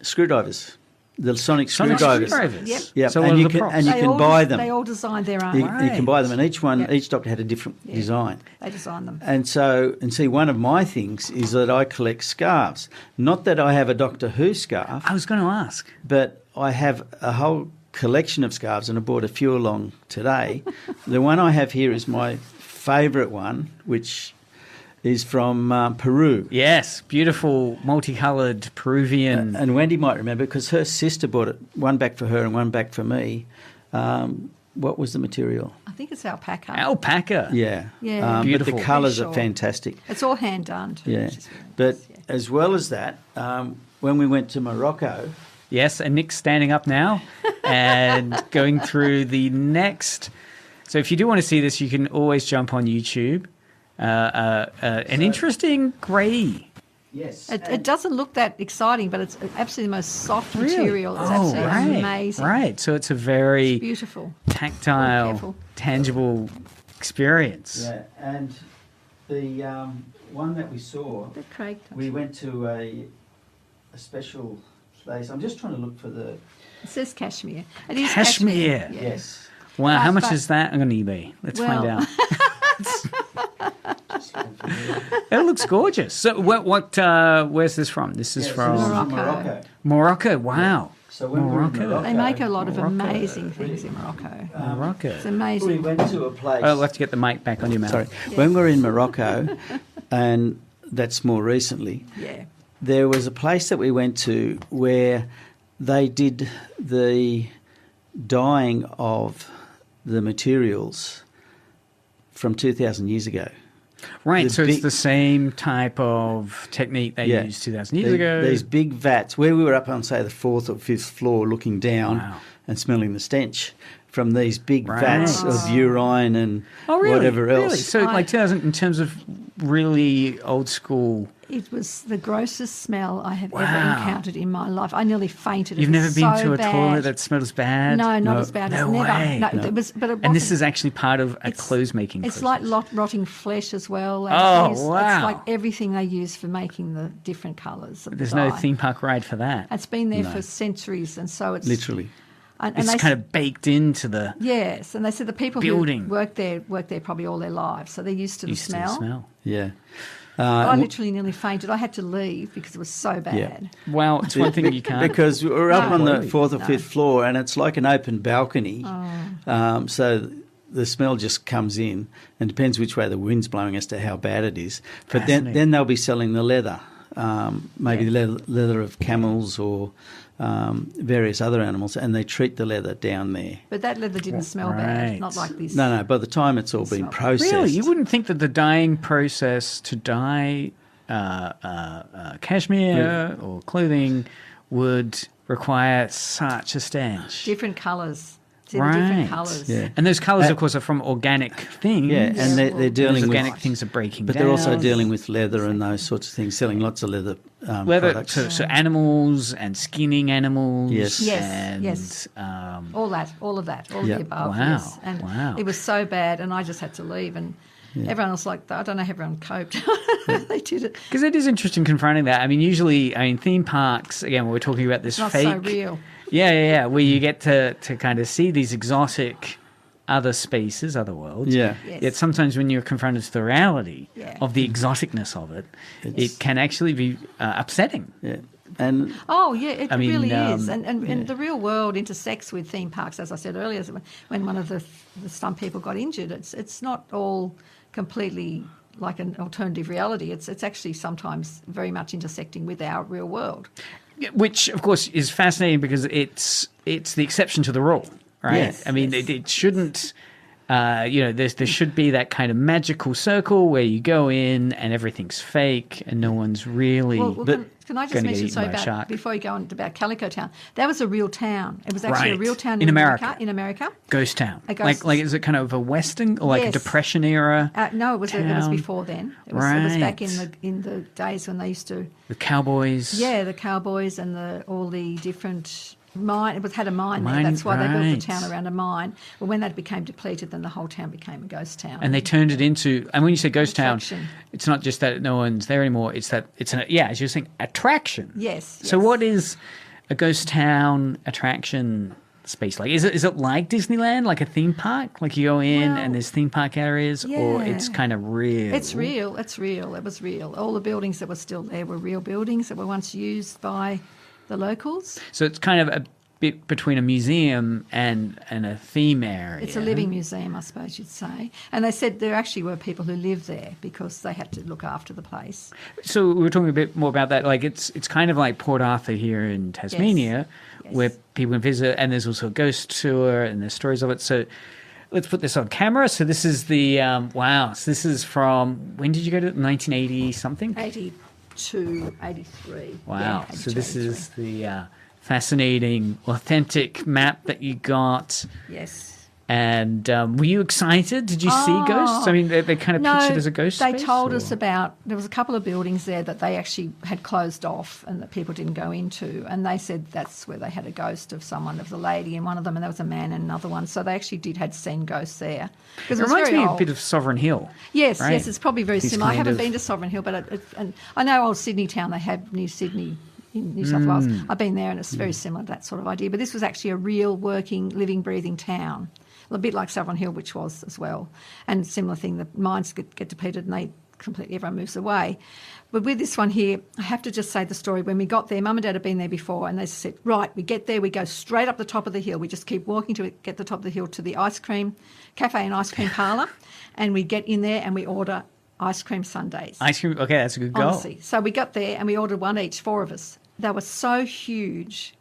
screwdrivers, the sonic screwdrivers. Yep. Yep. So and what you are the can, props? and you They can all buy des- them. They all designed their own. You can buy them, and Yep. each doctor had a different design. They designed them. And so, one of my things is that I collect scarves. Not that I have a Doctor Who scarf, I was going to ask. but I have a whole collection of scarves, and I brought a few along today. The one I have here is my favourite one, which is from Peru. Yes, beautiful, multicolored Peruvian. And Wendy might remember because her sister bought it, one back for her and one back for me. What was the material? I think it's alpaca. Alpaca. Yeah. Yeah. But Beautiful. the colours Pretty are sure. fantastic. It's all hand done. Too, Yeah. which is really But nice, yeah. as well as that, when we went to Morocco, Yes, and Nick's standing up now and going through the next. So if you do want to see this, you can always jump on YouTube. An interesting grey. yes, It doesn't look that exciting, but it's absolutely the most soft Really? material. It's Oh, absolutely right. amazing. Right. So it's a very Beautiful. tactile, Careful. tangible experience. yeah, and the one that we saw, But Craig, we went to a special place. I'm just trying to look for the it says cashmere. It is Cashmere. cashmere. Yeah. yes. Wow, how much But- is that on eBay? Let's Well- find out. It looks gorgeous. So where's this from? This is Yes, from this is Morocco. Morocco. Wow. So when we were in Morocco. They make a lot of Morocco. amazing things in Morocco. Morocco. It's We amazing. went to a place. Oh, I'll have to get the mic back on your mouth. Sorry, when we were in Morocco, and that's more recently. Yeah. There was a place that we went to where they did the dyeing of the materials from 2,000 years ago. Right, The so it's big- the same type of technique they used 2,000 years ago. These big vats, where we were up on, say, the 4th or 5th floor looking down Wow. and smelling the stench from these big Right. vats of urine and Oh, really? whatever else. Really? So, like 2000, in terms of really old school. It was the grossest smell I have ever Wow. encountered in my life. I nearly fainted. It You've was never been so to a bad. toilet that smells bad? No, not as bad. No as never. way. No, it was. But it And this wasn't. is actually part of a It's- clothes making It's process. like rotting flesh as well. And Oh, it's wow. like everything they use for making the different colours. There's no theme park ride for that. It's been there for centuries, and so it's Literally. And It's they kind of baked into the yes, and they said the people building. who work there probably all their lives, so they're used to the used to the smell. smell. Yeah. I literally nearly fainted. I had to leave because it was so bad. Well, it's one thing you can't. Because we're up No. on the 4th or 5th floor, and it's like an open balcony. So the smell just comes in, and depends which way the wind's blowing as to how bad it is. But then they'll be selling the leather, maybe leather of camels or various other animals, and they treat the leather down there. But that leather didn't smell Right. bad, not like this. No, by the time it's all been Smell. processed. Really? You wouldn't think that the dyeing process to dye cashmere or clothing would require such a stench. Different colours. See the Right. different colours. Yeah. And those colours, of course, are from organic things. Yeah, and they're Those dealing with organic things are breaking But down. they're also dealing with leather and those sorts of things, selling lots of leather leather, products. so animals and skinning animals. Yes. Yes, and, yes. All all of that, all Yeah. of the above. Wow, Yes. And wow. it was so bad, and I just had to leave. And everyone was like, I don't know how everyone coped. They did it. Because it is interesting confronting that. I mean, usually, theme parks, again, we're talking about this It's not fake. so real. Yeah, where you get to kind of see these exotic other spaces, other worlds. Yeah. Yes. Yet sometimes when you're confronted to the reality Yeah. of the exoticness of it, it can actually be upsetting. Yeah. And Oh, yeah, it I mean, really is. And the real world intersects with theme parks, as I said earlier. When one of the stunt people got injured, it's not all completely like an alternative reality. It's actually sometimes very much intersecting with our real world. Which, of course, is fascinating because it's the exception to the rule, right? Yes, I mean, yes. it shouldn't. There should be that kind of magical circle where you go in and everything's fake and no one's really. Well, can I just gonna get mention eaten by a about shark. before you go on about Calico Town? That was a real town. It was actually a Right. real town In in America. In America. Ghost town, A ghost- like is it kind of a western or like a Yes. depression era? No, it was town? before then. It was back Right. in the days when they used to. The cowboys. Yeah, the cowboys and all the different mine. It had a mine there. Mine, That's why they built right. the town around a mine. But when that became depleted, then the whole town became a ghost town. And they turned it into, and when you say ghost town, Attraction. it's not just that no one's there anymore. It's that it's as you're saying, attraction. Yes. So yes. what is a ghost town attraction space like? Is it like Disneyland, like a theme park? Like you go in Well, and there's theme park areas, or yeah. it's kind of real? It's real. It's real. It was real. All the buildings that were still there were real buildings that were once used by the locals. So it's kind of a bit between a museum and a theme area. It's a living museum, I suppose you'd say. And they said there actually were people who lived there because they had to look after the place. So we were talking a bit more about that. Like it's kind of like Port Arthur here in Tasmania, Yes. where people can visit, and there's also a ghost tour, and there's stories of it. So let's put this on camera. So this is the wow. So this is from when did you go to 1980 something? 82, 83. Wow. Yeah, So 82, this 83. is the fascinating, authentic map that you got. Yes. And were you excited? Did you see ghosts? I mean, they kind of pictured as a ghost they space, told or? us about, there was a couple of buildings there that they actually had closed off and that people didn't go into. And they said that's where they had a ghost of someone. There was a lady in one of them and there was a man in another one. So they actually had seen ghosts there. Because It reminds me a old. bit of Sovereign Hill. Yes, right? yes, it's probably very These similar. I kind haven't of- been to Sovereign Hill, but and I know old Sydney Town, they have New Sydney in New South Wales. I've been there and it's very similar to that sort of idea. But this was actually a real working, living, breathing town. A bit like Sovereign Hill, which was as well. And similar thing, the mines get depleted and everyone moves away. But with this one here, I have to just say the story. When we got there, Mum and Dad had been there before and they said, right, we get there, we go straight up the top of the hill. We just keep walking to get the top of the hill to the ice cream cafe and ice cream parlour. And we get in there and we order ice cream sundaes. Ice cream. Okay, that's a good goal. Honestly. So we got there and we ordered one each, 4 of us. They were so huge.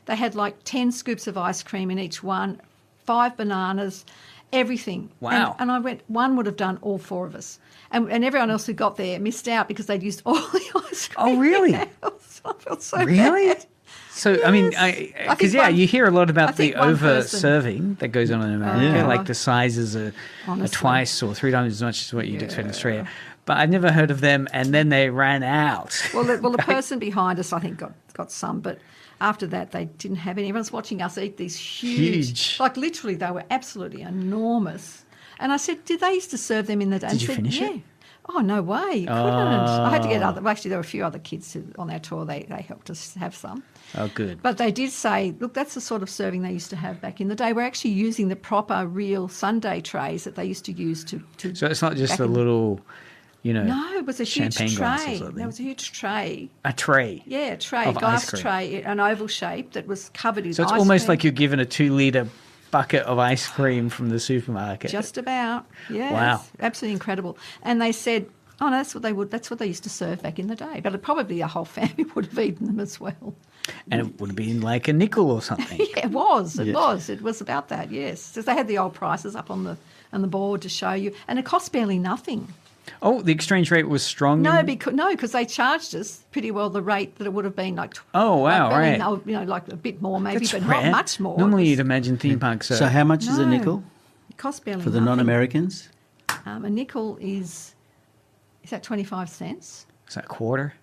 They had like 10 scoops of ice cream in each one, 5 bananas, everything. Wow. And I went, one would have done all 4 of us. And everyone else who got there missed out because they'd used all the ice cream. Oh, really? I felt so Really? bad. So, I mean, Yes. I because, think one- you hear a lot I about the think one person- over-serving that goes on in America. Yeah. Like the sizes are Honestly. twice or 3 times as much as what you'd expect in Australia. But I've never heard of them, and then they ran out. Well, the person behind us, I think, got some, but after that, they didn't have any. Everyone's watching us eat these Huge. like literally, they were absolutely enormous. And I said, did they used to serve them in the day? Did And you said, finish yeah. it? Oh, no way. You couldn't. I had to get other. Well, actually, there were a few other kids on our tour. They helped us have some. Oh, good. But they did say, look, that's the sort of serving they used to have back in the day. We're actually using the proper, real Sunday trays that they used to use to So it's not just back a in- little, No, it was a huge champagne glass or tray. something. There was a huge tray. a tray. Yeah, a tray, Of a glass ice cream. tray, an oval shape that was covered in So it's ice almost cream. like you're given a 2-litre bucket of ice cream from the supermarket. Just about. Yeah. Wow. Absolutely incredible. And they said, oh, no, that's what they used to serve back in the day. But probably a whole family would have eaten them as well. And it would have been like a nickel or something. Yeah, it was. It was. It was about that, yes. So they had the old prices up on the board to show you. And it cost barely nothing. Oh, the exchange rate was strong. No, because they charged us pretty well the rate that it would have been like. Oh, wow, like right. Like a bit more maybe, That's but rare. not much more. Normally, It was- you'd imagine theme parks. So how much is a No. nickel It cost barely for the nothing. non-Americans? A nickel is that 25 cents? Is that a quarter?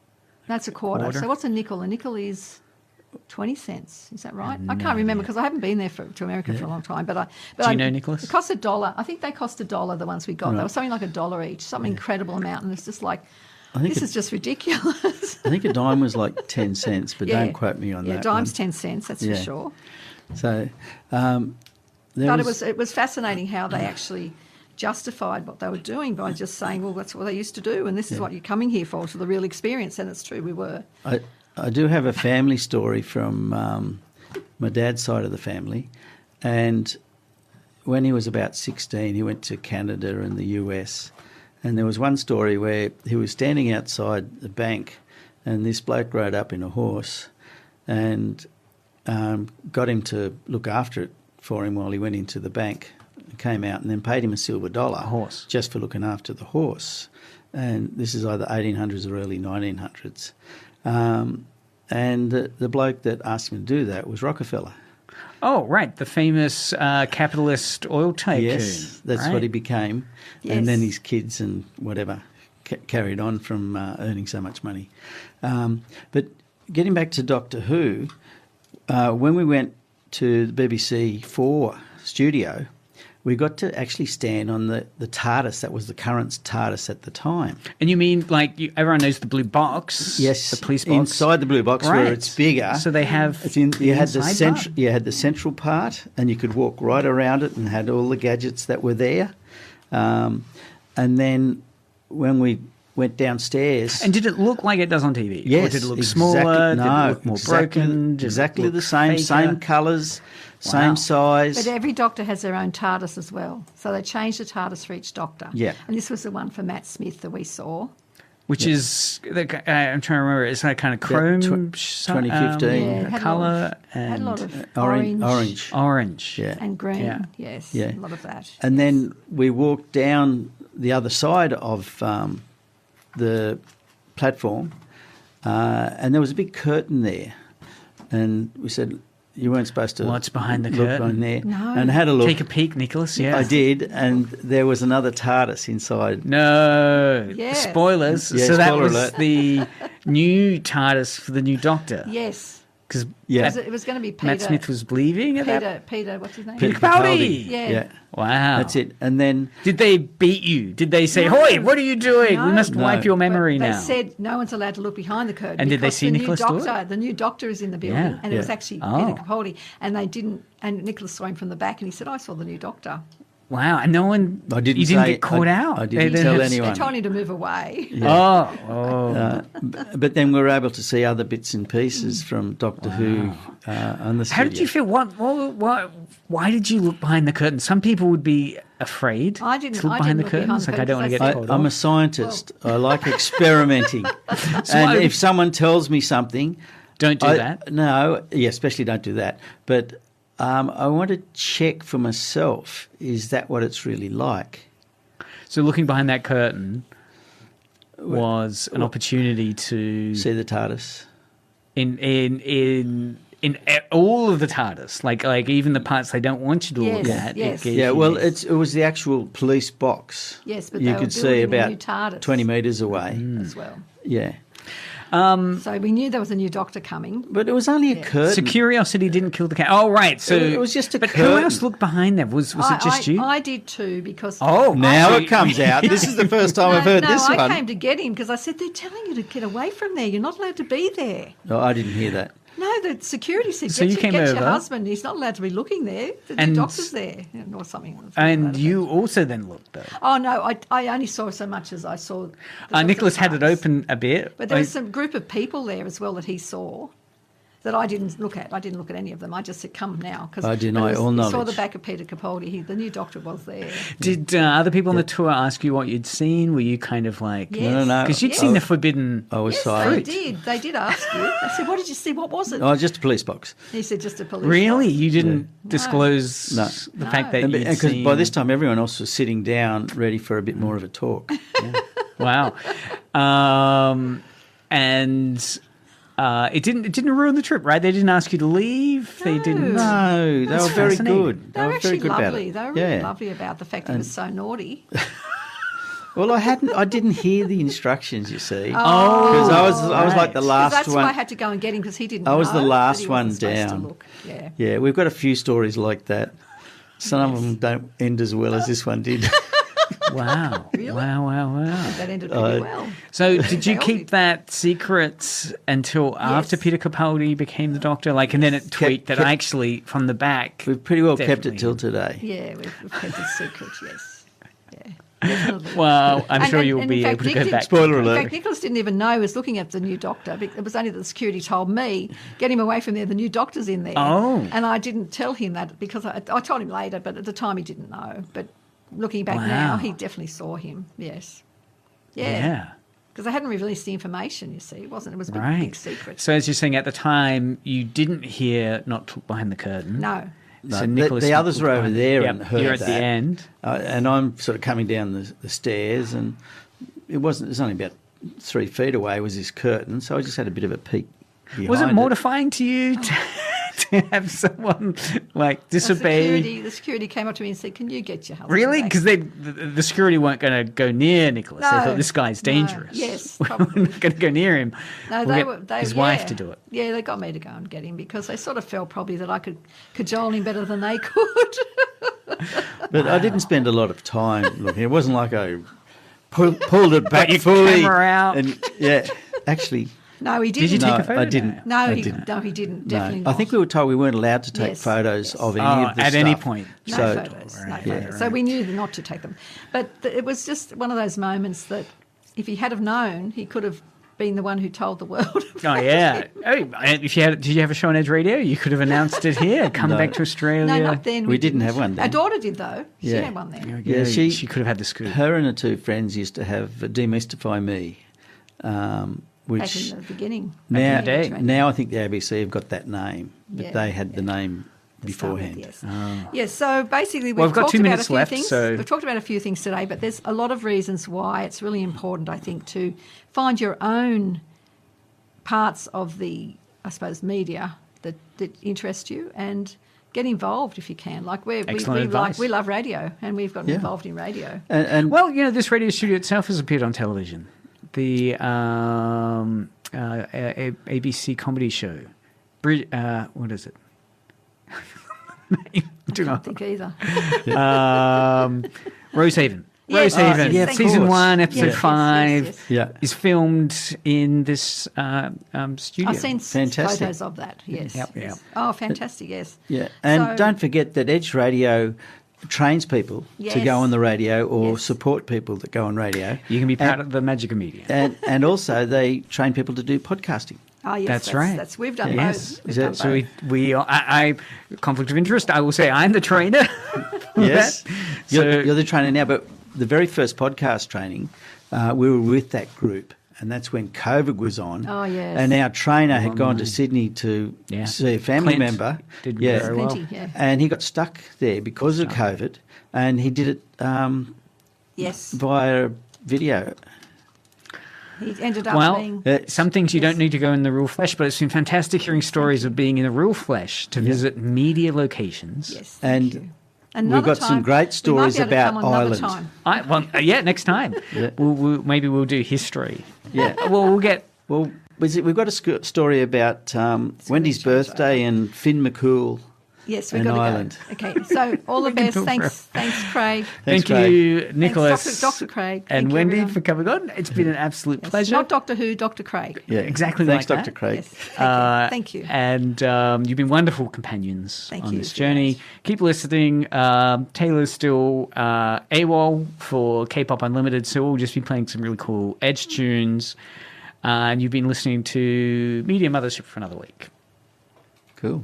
That's a quarter. Quarter. So what's a nickel? A nickel is 20 cents. Is that right? I can't remember because I haven't been there to America for a long time. But Do you know, Nicholas? It costs $1. I think they cost $1. The ones we got. They were something like $1 each. Some incredible amount, and it's just like think this is just ridiculous. I think a dime was like 10 cents, but Yeah. don't quote me on Yeah, that. dime's one. 10 cents. That's Yeah. for sure. So, But it was fascinating how they actually justified what they were doing by just saying, well, that's what they used to do, and this is what you're coming here for the real experience. And it's true, we were. I do have a family story from my dad's side of the family, and when he was about 16, he went to Canada and the US, and there was one story where he was standing outside the bank, and this bloke rode up in a horse, and got him to look after it for him while he went into the bank, came out, and then paid him a silver dollar, horse, just for looking after the horse. And this is either 1800s or early 1900s. And the bloke that asked him to do that was Rockefeller. Oh, right, the famous capitalist oil tycoon. Yes, that's right? what he became. Yes. And then his kids and whatever carried on from earning so much money. But getting back to Doctor Who, when we went to the BBC 4 studio, we got to actually stand on the TARDIS. That was the current TARDIS at the time. And you mean like everyone knows the blue box? Yes, the police box inside the blue box right. where it's bigger. So they have you had the inside central, part? you had the central part, and you could walk right around it and had all the gadgets that were there. And then when we went downstairs, And did it look like it does on TV? yes, Or did it look exactly, smaller? No, did it look more exactly, broken? Did it exactly look the same, faker? same colours, same size. But every doctor has their own TARDIS as well. So they changed the TARDIS for each doctor. Yeah. And this was the one for Matt Smith that we saw. Which is, I'm trying to remember, it's like kind of chrome, 2015. Yeah, it had colour, had a lot and of orange. orange. Yeah. And green, Yeah. yes, Yeah. a lot of that. And then we walked down the other side of the platform, and there was a big curtain there. And we said, you weren't supposed to What's behind the look curtain? on there. No. And had a look. Take a peek, Nicholas. Yeah. I did, and there was another TARDIS inside. No. Yeah. Spoilers. Yeah, so that spoiler was alert. the new TARDIS for the new Doctor. Yes. Because Yeah. It was going to be Peter. Matt Smith was leaving at that. Peter, what's his name? Peter Capaldi. Yeah. Yeah, Wow. that's it. And then Did they beat you? Did they say, No. "Hoy, what are you doing? We No. must wipe your But memory they now"? said no one's allowed to look behind the curtain. And did they because see the Nicholas new do it? doctor, The new doctor is in the building, Yeah. and it was Yeah. actually Oh. Peter Capaldi, and they didn't. And Nicholas saw him from the back, and he said, "I saw the new doctor." Wow, and no one. I didn't You didn't say- get caught I- out. I didn't They tell have- anyone. They told him to move away. Oh. but then we were able to see other bits and pieces from Doctor Who on the studio. How did you feel? Why did you look behind the curtain? Some people would be afraid I didn't- to look I behind didn't the look curtains. behind the Like, I don't want to get curtains. told I'm a off. scientist. I like experimenting. And if someone tells me something, Don't do that. No, yeah, especially don't do that. But I want to check for myself, is that what it's really like? So looking behind that curtain was an opportunity to See the TARDIS? in all of the TARDIS, like even the parts they don't want you to look Yes, at. yes. It gave Yeah, you well, this. it was the actual police box. Yes, but you they were could see building a about new TARDIS 20 metres away. as well. Yeah. So we knew there was a new doctor coming. But it was only a curtain. So curiosity didn't kill the cat. Oh, right. So It was just a But who curtain. else looked behind them? Was it just you? I did too because. Oh, Now So it comes out. This is the first time I've heard no, this I one. came to get him because I said they're telling you to get away from there. You're not allowed to be there. Oh, I didn't hear that. No, the security said, So you came get over. your husband. He's not allowed to be looking there. The And- doctor's there, or something. And you also then looked though. Oh no, I only saw so much as I saw. the Nicholas had it parts. open a bit. But there was some group of people there as well that he saw that I didn't look at. I didn't look at any of them. I just said, "Come now," because I deny all Saw knowledge. the back of Peter Capaldi. The new doctor was there. Did other people on the tour ask you what you'd seen? Were you kind of like, Yes. No. because you'd seen the forbidden? I was Yes, silent. they did. They did ask you. I said, "What did you see? What was it?" Oh, just a police box. He said, "Just a police." Really, box." you didn't disclose No. the fact that No. you'd Because seen. by this time, everyone else was sitting down, ready for a bit more of a talk. Yeah. Wow. And it didn't ruin the trip, right? They didn't ask you to leave. They didn't. No, they That's were very fascinating. good. They were very actually good about lovely. it. They were really Yeah. lovely about the fact he was so naughty. Well, I didn't hear the instructions. You see, Oh, because I was like the Because last that's one. why I had to go and get him because he didn't. I was the know last that he one wasn't supposed to down. look. Yeah. Yeah, we've got a few stories like that. Some of them don't end as well as this one did. Wow. Really? Wow. That ended pretty well. So did you They all keep did. that secret until after Yes. Peter Capaldi became the Doctor? Like, and then it tweaked that kept- actually from the back. We've pretty well kept Definitely. it till today. Yeah, we've kept it secret. Yes. Yeah. Definitely. Well, I'm And- sure and- you'll and be in fact, able to Nick go did- back. Spoiler In alert. fact, Nicholas didn't even know he was looking at the new doctor. It was only the security told me, get him away from there, the new doctor's in there. Oh. And I didn't tell him that because I told him later, but at the time he didn't know. But looking back Wow. now, he definitely saw him, yes. Yeah. Because I hadn't released the information, you see. It was a big, Right. big secret. So as you're saying, at the time, you didn't hear "Not Look Behind the Curtain." No. No, So Nicholas the others looked were over behind- there Yep, and heard you're at the that. end. And I'm sort of coming down the stairs, and it was only about 3 feet away was this curtain, so I just had a bit of a peek behind Was it mortifying to you to have someone like disobey? The security came up to me and said, can you get your husband Really? back?" Because the security weren't going to go near Nicholas. They No, thought this guy's no. dangerous. Yes, We're probably. not going to go near him. No, We'll they get were his wife yeah. to do it. Yeah, they got me to go and get him because they sort of felt probably that I could cajole him better than they could. But I didn't spend a lot of time looking. It wasn't like I pulled it back your fully. camera out. And, yeah, actually, No, he Did didn't. you take no, a photo? I didn't. No, I he didn't. didn't. No. Definitely I not. think we were told we weren't allowed to take Yes, photos yes. of any Oh, of the at stuff. any point. No So, photos. Right, No right, photos. right. So we knew not to take them. But it was just one of those moments that if he had have known, he could have been the one who told the world. Oh yeah. Oh, and did you have a show on Edge Radio? You could have announced it here. Come No. back to Australia. No, not then. We didn't have one then. Our daughter did though. She Yeah. had one then. Yeah, Yeah, she could have had the scoop. Her and her two friends used to have Demystify Me, Back which in the beginning. now, Back in the training. now I think the ABC have got that name, but Yeah, they had the name To start with, beforehand. yes. Yes, so basically Well, we've we've got talked 2 about minutes a few left, things. so- We've talked about a few things today, but there's a lot of reasons why it's really important, I think, to find your own parts of the, I suppose, media that interest you and get involved if you can. Like Excellent advice. we love radio and we've gotten Yeah. involved in radio. And Well, this radio studio itself has appeared on television. The ABC comedy show. What is it? Do I not. think either. Rosehaven. Yes, Rosehaven. yes, thank Season you. 1, episode Yes, yes, 5 yes, yeah, is filmed in this studio. I've seen Fantastic. photos of that, yes. Yep, yes. yep. Oh, fantastic, yes. yeah, and So- don't forget that Edge Radio trains people to Yes. go on the radio or Yes. support people that go on radio. You can be part of the magic of media. And also they train people to do podcasting. Oh, yes, That's right. We've done Yes. both. We've Is that- done So both. I conflict of interest. I will say I'm the trainer. Yes, So- you're the trainer now. But the very first podcast training, we were with that group, and that's when COVID was on. Oh, yes. And our trainer had gone to Sydney to Yeah. see a family Clint member. did yeah, very well. Plenty, yeah. and he got stuck there because of COVID, and he did it Yes. via video. He ended up Well, being... some things you Yes. don't need to go in the real flesh, but it's been fantastic hearing stories of being in the real flesh to visit media locations. Yes, And thank you. we've Another got some time, great we might stories be able to about come another Ireland. time. Yeah, next time. Yeah. Maybe we'll do history. Yeah. Well, we'll get. Well, we've got a story about Wendy's change birthday and Finn McCool. Yes, we've in got to Ireland. go. Okay, so all the best. talk Thanks, Craig. Thanks, Thank Craig. you, Nicholas. Dr. Craig. And Thank you, Wendy everyone. for coming on. It's been an absolute Yes, pleasure. Not Doctor Who, Dr. Craig. Yeah, Exactly Thanks, like Dr. that. Craig. Yes, take care. Thank you. And you've been wonderful companions Thank on you this for that. journey. Keep listening. Taylor's still AWOL for K-Pop Unlimited, so we'll just be playing some really cool Edge tunes. And you've been listening to Media Mothership for another week. Cool.